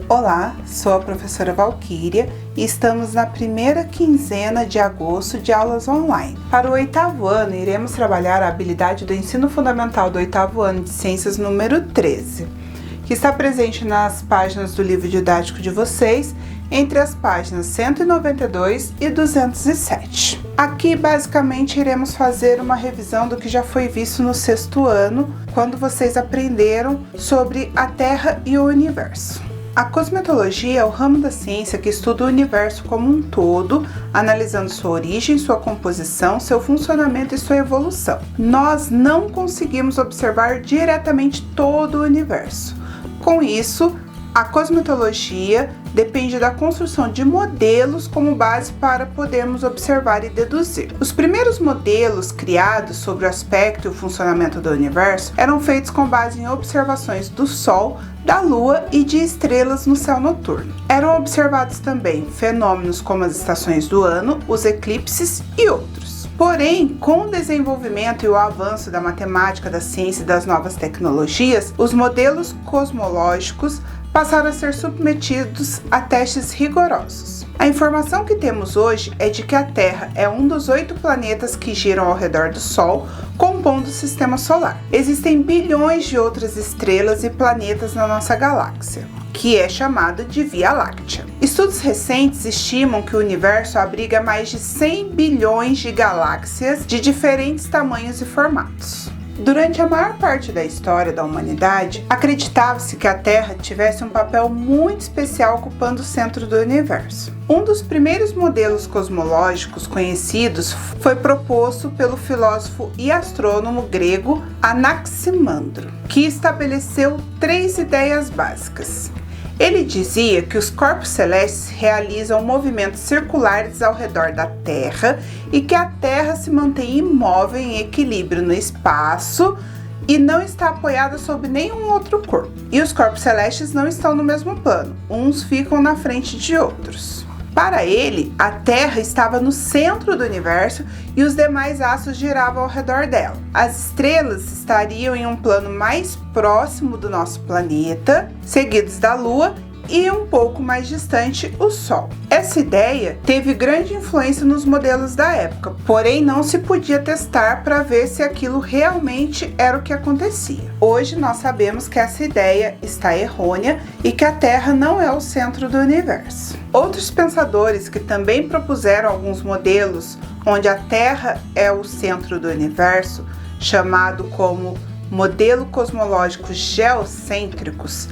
Olá, sou a professora Valquíria e estamos na primeira quinzena de agosto de aulas online. Para o 8º ano, iremos trabalhar a habilidade do ensino fundamental do 8º ano de ciências número 13, que está presente nas páginas do livro didático de vocês, entre as páginas 192 e 207. Aqui, basicamente, iremos fazer uma revisão do que já foi visto no 6º ano, quando vocês aprenderam sobre a Terra e o Universo. A cosmetologia é o ramo da ciência que estuda o universo como um todo, analisando sua origem, sua composição, seu funcionamento e sua evolução. Nós não conseguimos observar diretamente todo o universo. Com isso, a cosmetologia depende da construção de modelos como base para podermos observar e deduzir. Os primeiros modelos criados sobre o aspecto e o funcionamento do universo eram feitos com base em observações do Sol, da Lua e de estrelas no céu noturno. Eram observados também fenômenos como as estações do ano, os eclipses e outros. Porém, com o desenvolvimento e o avanço da matemática, da ciência e das novas tecnologias, os modelos cosmológicos passaram a ser submetidos a testes rigorosos. A informação que temos hoje é de que a Terra é um dos 8 planetas que giram ao redor do Sol, compondo o Sistema Solar. Existem bilhões de outras estrelas e planetas na nossa galáxia, que é chamado de Via Láctea. Estudos recentes estimam que o universo abriga mais de 100 bilhões de galáxias de diferentes tamanhos e formatos. Durante a maior parte da história da humanidade, acreditava-se que a Terra tivesse um papel muito especial ocupando o centro do universo. Um dos primeiros modelos cosmológicos conhecidos foi proposto pelo filósofo e astrônomo grego Anaximandro, que estabeleceu 3 ideias básicas. Ele dizia que os corpos celestes realizam movimentos circulares ao redor da Terra e que a Terra se mantém imóvel em equilíbrio no espaço e não está apoiada sobre nenhum outro corpo. E os corpos celestes não estão no mesmo plano, uns ficam na frente de outros. Para ele, a Terra estava no centro do universo e os demais astros giravam ao redor dela. As estrelas estariam em um plano mais próximo do nosso planeta, seguidos da Lua e um pouco mais distante o Sol. Essa ideia teve grande influência nos modelos da época, porém não se podia testar para ver se aquilo realmente era o que acontecia. Hoje nós sabemos que essa ideia está errônea e que a Terra não é o centro do universo. Outros pensadores que também propuseram alguns modelos onde a Terra é o centro do universo, chamado como modelo cosmológico geocêntricos,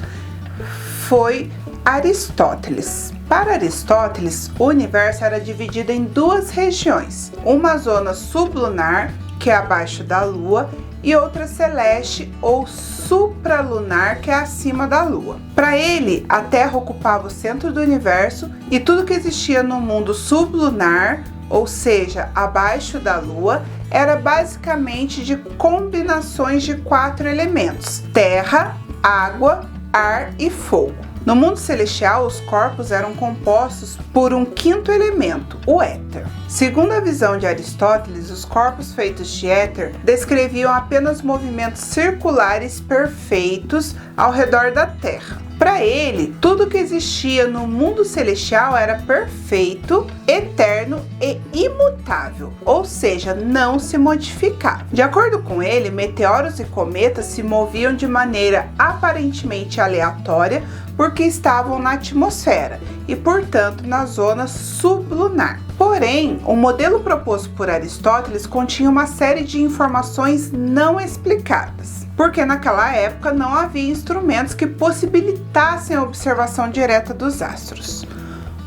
foi Aristóteles. Para Aristóteles, o universo era dividido em 2 regiões, uma zona sublunar, que é abaixo da Lua, e outra celeste ou supralunar, que é acima da Lua. Para ele, a Terra ocupava o centro do universo e tudo que existia no mundo sublunar, ou seja, abaixo da Lua, era basicamente de combinações de 4 elementos: terra, água, ar e fogo. No mundo celestial, os corpos eram compostos por um 5º elemento, o éter. Segundo a visão de Aristóteles, os corpos feitos de éter descreviam apenas movimentos circulares perfeitos ao redor da Terra. Para ele, tudo que existia no mundo celestial era perfeito, eterno e imutável, ou seja, não se modificava. De acordo com ele, meteoros e cometas se moviam de maneira aparentemente aleatória porque estavam na atmosfera e, portanto, na zona sublunar. Porém, o modelo proposto por Aristóteles continha uma série de informações não explicadas, porque naquela época não havia instrumentos que possibilitassem a observação direta dos astros.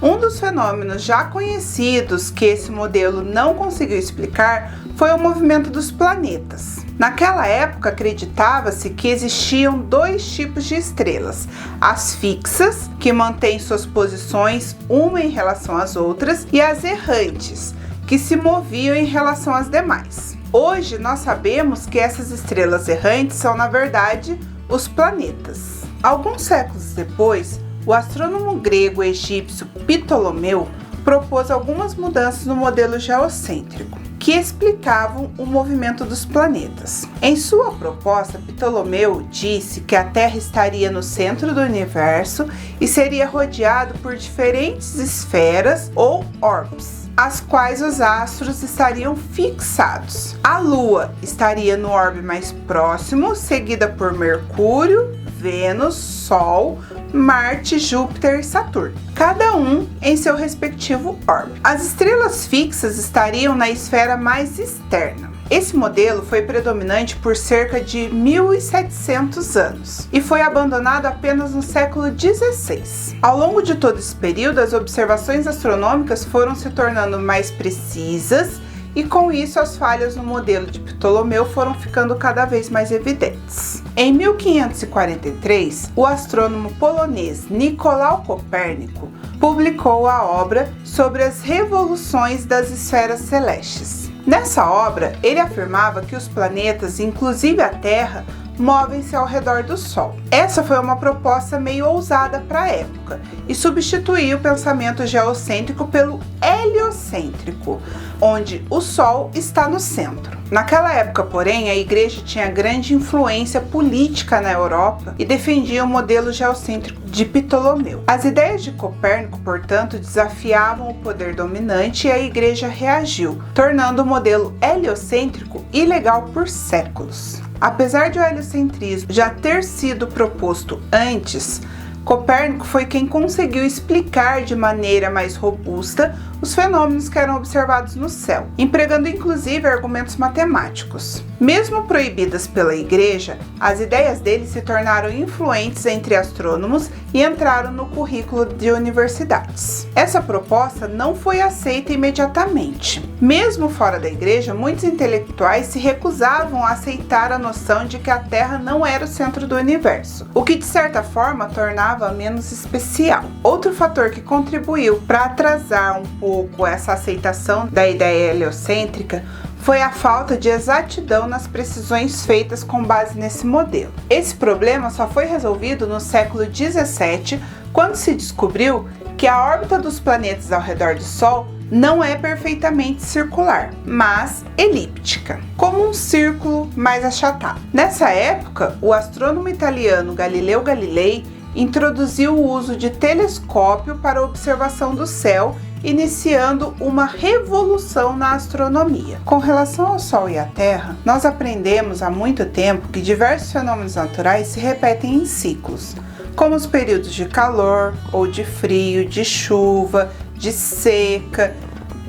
Um dos fenômenos já conhecidos que esse modelo não conseguiu explicar foi o movimento dos planetas. Naquela época, acreditava-se que existiam 2 tipos de estrelas: as fixas, que mantêm suas posições uma em relação às outras, e as errantes, que se moviam em relação às demais. Hoje, nós sabemos que essas estrelas errantes são, na verdade, os planetas. Alguns séculos depois, o astrônomo grego egípcio Ptolomeu propôs algumas mudanças no modelo geocêntrico. que explicavam o movimento dos planetas. Em sua proposta, Ptolomeu disse que a Terra estaria no centro do universo e seria rodeado por diferentes esferas ou orbes, as quais os astros estariam fixados. A Lua estaria no orbe mais próximo, seguida por Mercúrio, Vênus, Sol, Marte, Júpiter e Saturno, cada um em seu respectivo orbe. As estrelas fixas estariam na esfera mais externa. Esse modelo foi predominante por cerca de 1700 anos e foi abandonado apenas no século XVI. Ao longo de todo esse período, as observações astronômicas foram se tornando mais precisas e com isso as falhas no modelo de Ptolomeu foram ficando cada vez mais evidentes. Em 1543, o astrônomo polonês Nicolau Copérnico publicou a obra sobre as revoluções das esferas celestes. Nessa obra, ele afirmava que os planetas, inclusive a Terra, movem-se ao redor do Sol. Essa foi uma proposta meio ousada para a época e substituiu o pensamento geocêntrico pelo heliocêntrico, onde o Sol está no centro. Naquela época, porém, a Igreja tinha grande influência política na Europa e defendia o modelo geocêntrico de Ptolomeu. As ideias de Copérnico, portanto, desafiavam o poder dominante e a Igreja reagiu, tornando o modelo heliocêntrico ilegal por séculos. Apesar de o heliocentrismo já ter sido proposto antes, Copérnico foi quem conseguiu explicar de maneira mais robusta os fenômenos que eram observados no céu, empregando inclusive argumentos matemáticos. Mesmo proibidas pela Igreja, as ideias dele se tornaram influentes entre astrônomos e entraram no currículo de universidades. Essa proposta não foi aceita imediatamente. Mesmo fora da Igreja, muitos intelectuais se recusavam a aceitar a noção de que a Terra não era o centro do universo, o que de certa forma tornava menos especial. Outro fator que contribuiu para atrasar um pouco essa aceitação da ideia heliocêntrica foi a falta de exatidão nas precisões feitas com base nesse modelo. Esse problema só foi resolvido no século XVII, quando se descobriu que a órbita dos planetas ao redor do Sol não é perfeitamente circular, mas elíptica, como um círculo mais achatado. Nessa época, o astrônomo italiano Galileu Galilei introduziu o uso de telescópio para a observação do céu, iniciando uma revolução na astronomia. Com relação ao Sol e à Terra, nós aprendemos há muito tempo que diversos fenômenos naturais se repetem em ciclos, como os períodos de calor ou de frio, de chuva, de seca,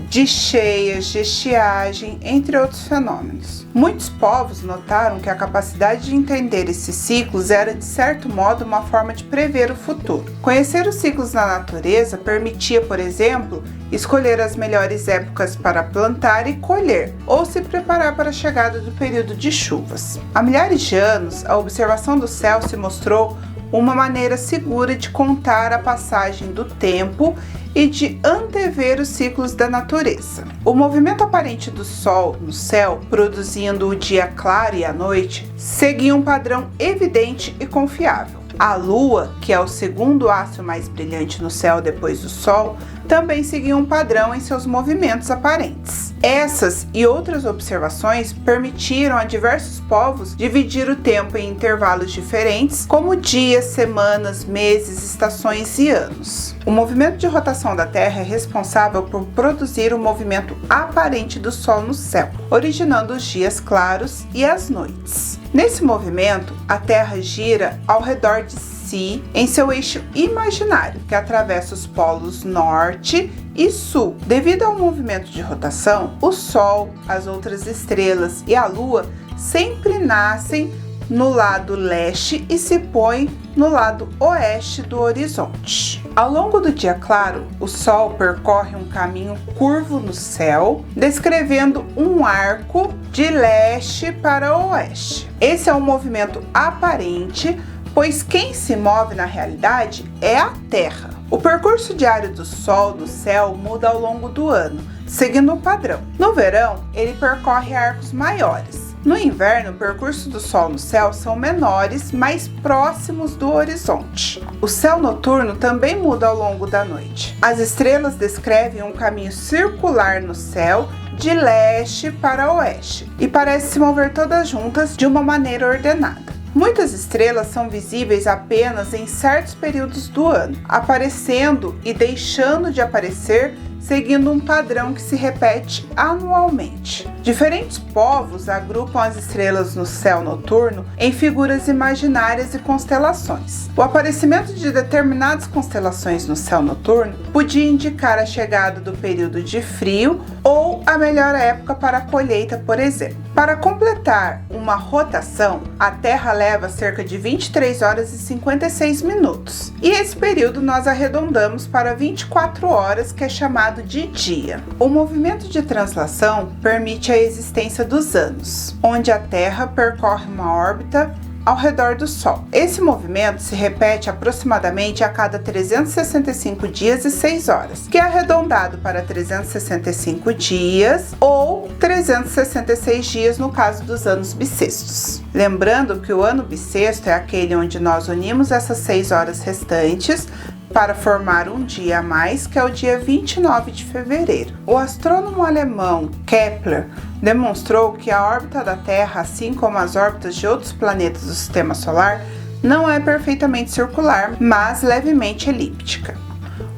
de cheias, de estiagem, entre outros fenômenos. Muitos povos notaram que a capacidade de entender esses ciclos era, de certo modo, uma forma de prever o futuro. Conhecer os ciclos na natureza permitia, por exemplo, escolher as melhores épocas para plantar e colher, ou se preparar para a chegada do período de chuvas. Há milhares de anos, a observação do céu se mostrou uma maneira segura de contar a passagem do tempo e de antever os ciclos da natureza. O movimento aparente do Sol no céu, produzindo o dia claro e a noite, seguia um padrão evidente e confiável. A Lua, que é o segundo astro mais brilhante no céu depois do Sol, também seguia um padrão em seus movimentos aparentes. Essas e outras observações permitiram a diversos povos dividir o tempo em intervalos diferentes, como dias, semanas, meses, estações e anos. O movimento de rotação da Terra é responsável por produzir o movimento aparente do Sol no céu, originando os dias claros e as noites. Nesse movimento, a Terra gira ao redor de si em seu eixo imaginário, que atravessa os polos norte e sul. Devido ao movimento de rotação, o Sol, as outras estrelas e a Lua sempre nascem no lado leste e se põem no lado oeste do horizonte. Ao longo do dia claro, o Sol percorre um caminho curvo no céu, descrevendo um arco de leste para oeste. Esse é um movimento aparente, pois quem se move na realidade é a Terra. O percurso diário do Sol no céu muda ao longo do ano, seguindo um padrão. No verão, ele percorre arcos maiores, No inverno, o percurso do Sol no céu são menores, mais próximos do horizonte. O céu noturno também muda ao longo da noite. As estrelas descrevem um caminho circular no céu de leste para oeste e parecem se mover todas juntas de uma maneira ordenada. Muitas estrelas são visíveis apenas em certos períodos do ano, aparecendo e deixando de aparecer, seguindo um padrão que se repete anualmente. Diferentes povos agrupam as estrelas no céu noturno em figuras imaginárias e constelações. O aparecimento de determinadas constelações no céu noturno podia indicar a chegada do período de frio ou a melhor época para a colheita, por exemplo. Para completar uma rotação, a Terra leva cerca de 23 horas e 56 minutos. E esse período nós arredondamos para 24 horas, que é chamado de dia. O movimento de translação permite a existência dos anos, onde a Terra percorre uma órbita ao redor do Sol. Esse movimento se repete aproximadamente a cada 365 dias e 6 horas, que é arredondado para 365 dias ou 366 dias no caso dos anos bissextos. Lembrando que o ano bissexto é aquele onde nós unimos essas 6 horas restantes para formar um dia a mais, que é o dia 29 de fevereiro. O astrônomo alemão Kepler demonstrou que a órbita da Terra, assim como as órbitas de outros planetas do Sistema Solar, não é perfeitamente circular, mas levemente elíptica.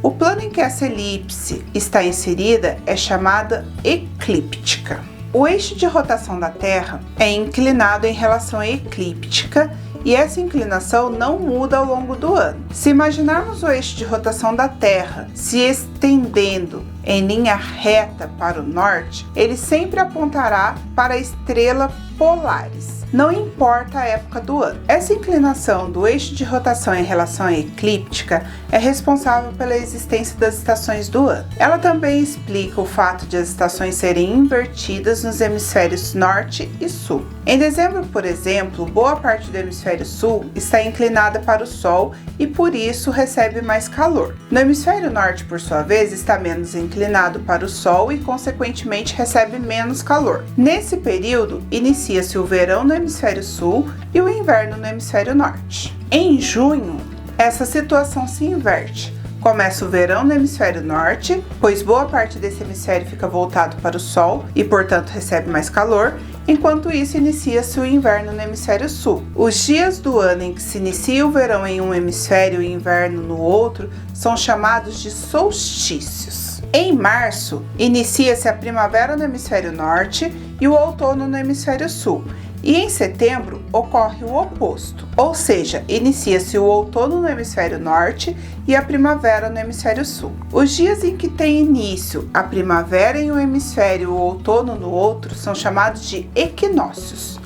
O plano em que essa elipse está inserida é chamada eclíptica. O eixo de rotação da Terra é inclinado em relação à eclíptica, e essa inclinação não muda ao longo do ano. Se imaginarmos o eixo de rotação da Terra se estendendo em linha reta para o norte, ele sempre apontará para a estrela Polaris, não importa a época do ano. Essa inclinação do eixo de rotação em relação à eclíptica é responsável pela existência das estações do ano. Ela também explica o fato de as estações serem invertidas nos hemisférios norte e sul. Em dezembro, por exemplo, boa parte do hemisfério sul está inclinada para o Sol e por isso recebe mais calor. No hemisfério norte, por sua vez, está menos inclinado para o Sol e, consequentemente, recebe menos calor. Nesse período, inicia-se o verão no hemisfério sul e o inverno no hemisfério norte. Em junho, essa situação se inverte. Começa o verão no hemisfério norte, pois boa parte desse hemisfério fica voltado para o Sol e, portanto, recebe mais calor. Enquanto isso, inicia-se o inverno no hemisfério sul. Os dias do ano em que se inicia o verão em um hemisfério e o inverno no outro são chamados de solstícios. Em março, inicia-se a primavera no hemisfério norte e o outono no hemisfério sul. E em setembro ocorre o oposto, ou seja, inicia-se o outono no hemisfério norte e a primavera no hemisfério sul. Os dias em que tem início a primavera em um hemisfério e o outono no outro são chamados de equinócios.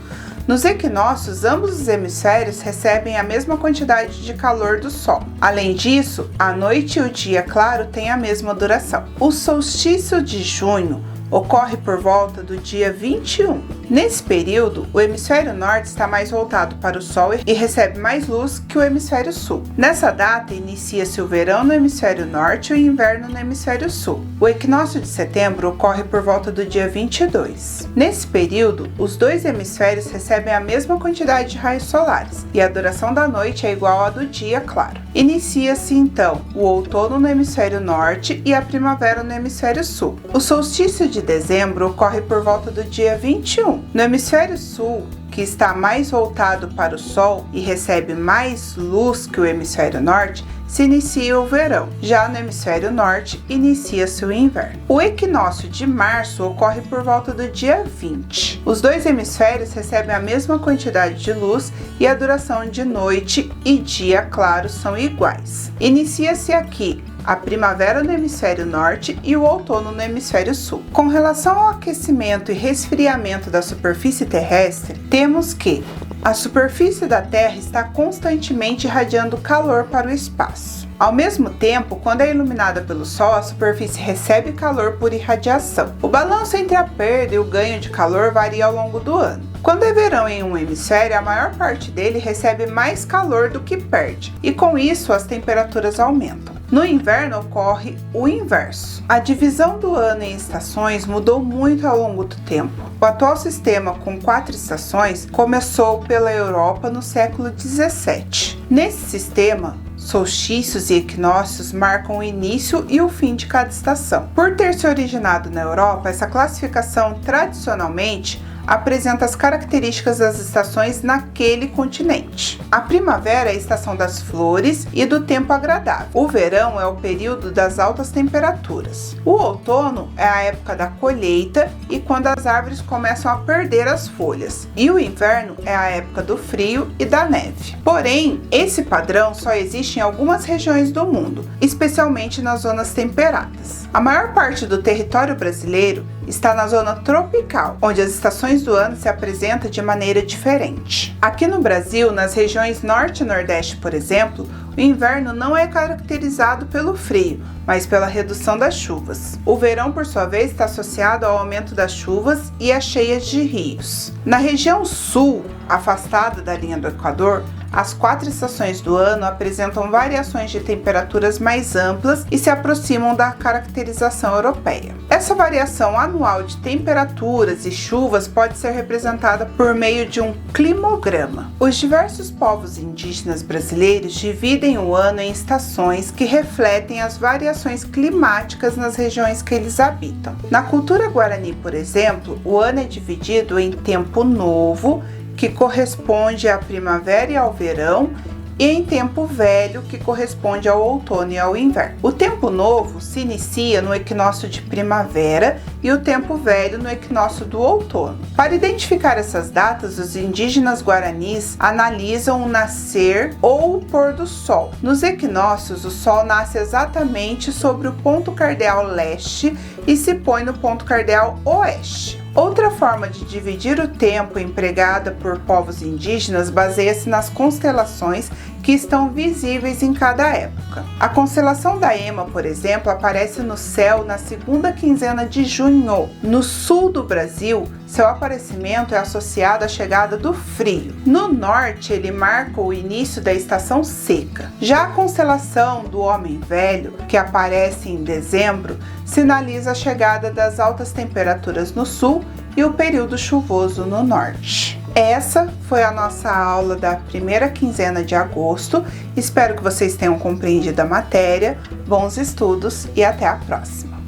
Nos equinócios, ambos os hemisférios recebem a mesma quantidade de calor do Sol. Além disso, a noite e o dia claro têm a mesma duração. O solstício de junho ocorre por volta do dia 21. Nesse período, o hemisfério norte está mais voltado para o Sol e recebe mais luz que o hemisfério sul. Nessa data, inicia-se o verão no hemisfério norte e o inverno no hemisfério sul. O equinócio de setembro ocorre por volta do dia 22. Nesse período, os dois hemisférios recebem a mesma quantidade de raios solares e a duração da noite é igual à do dia claro. Inicia-se então o outono no hemisfério norte e a primavera no hemisfério sul. O solstício de dezembro ocorre por volta do dia 21. No hemisfério sul, que está mais voltado para o Sol e recebe mais luz que o hemisfério norte, se inicia o verão. Já no hemisfério norte, inicia-se o inverno. O equinócio de março ocorre por volta do dia 20. Os dois hemisférios recebem a mesma quantidade de luz e a duração de noite e dia claro são iguais. Inicia-se aqui a primavera no hemisfério norte e o outono no hemisfério sul. Com relação ao aquecimento e resfriamento da superfície terrestre, temos que a superfície da Terra está constantemente irradiando calor para o espaço. Ao mesmo tempo, quando é iluminada pelo Sol, a superfície recebe calor por irradiação. O balanço entre a perda e o ganho de calor varia ao longo do ano. Quando é verão em um hemisfério, a maior parte dele recebe mais calor do que perde, e com isso as temperaturas aumentam. No inverno ocorre o inverso. A divisão do ano em estações mudou muito ao longo do tempo. O atual sistema com 4 estações começou pela Europa no século 17. Nesse sistema, solstícios e equinócios marcam o início e o fim de cada estação. Por ter se originado na Europa, essa classificação tradicionalmente apresenta as características das estações naquele continente. A primavera é a estação das flores e do tempo agradável. O verão é o período das altas temperaturas. O outono é a época da colheita e quando as árvores começam a perder as folhas. E o inverno é a época do frio e da neve. Porém, esse padrão só existe em algumas regiões do mundo, especialmente nas zonas temperadas. A maior parte do território brasileiro está na zona tropical, onde as estações do ano se apresentam de maneira diferente. Aqui no Brasil, nas regiões norte e nordeste, por exemplo, o inverno não é caracterizado pelo frio, mas pela redução das chuvas. O verão, por sua vez, está associado ao aumento das chuvas e às cheias de rios. Na região sul, afastada da linha do Equador, as 4 estações do ano apresentam variações de temperaturas mais amplas e se aproximam da caracterização europeia. Essa variação anual de temperaturas e chuvas pode ser representada por meio de um climograma. Os diversos povos indígenas brasileiros dividem o ano em estações que refletem as variações climáticas nas regiões que eles habitam. Na cultura guarani, por exemplo, o ano é dividido em tempo novo, que corresponde à primavera e ao verão, e em tempo velho, que corresponde ao outono e ao inverno. O tempo novo se inicia no equinócio de primavera e o tempo velho no equinócio do outono. Para identificar essas datas, os indígenas guaranis analisam o nascer ou o pôr do sol. Nos equinócios, o sol nasce exatamente sobre o ponto cardeal leste e se põe no ponto cardeal oeste. Outra forma de dividir o tempo empregada por povos indígenas baseia-se nas constelações que estão visíveis em cada época. A constelação da Ema, por exemplo, aparece no céu na segunda quinzena de junho. No sul do Brasil, seu aparecimento é associado à chegada do frio. No norte, ele marca o início da estação seca. Já a constelação do Homem Velho, que aparece em dezembro, sinaliza a chegada das altas temperaturas no sul e o período chuvoso no norte. Essa foi a nossa aula da primeira quinzena de agosto. Espero que vocês tenham compreendido a matéria. Bons estudos e até a próxima!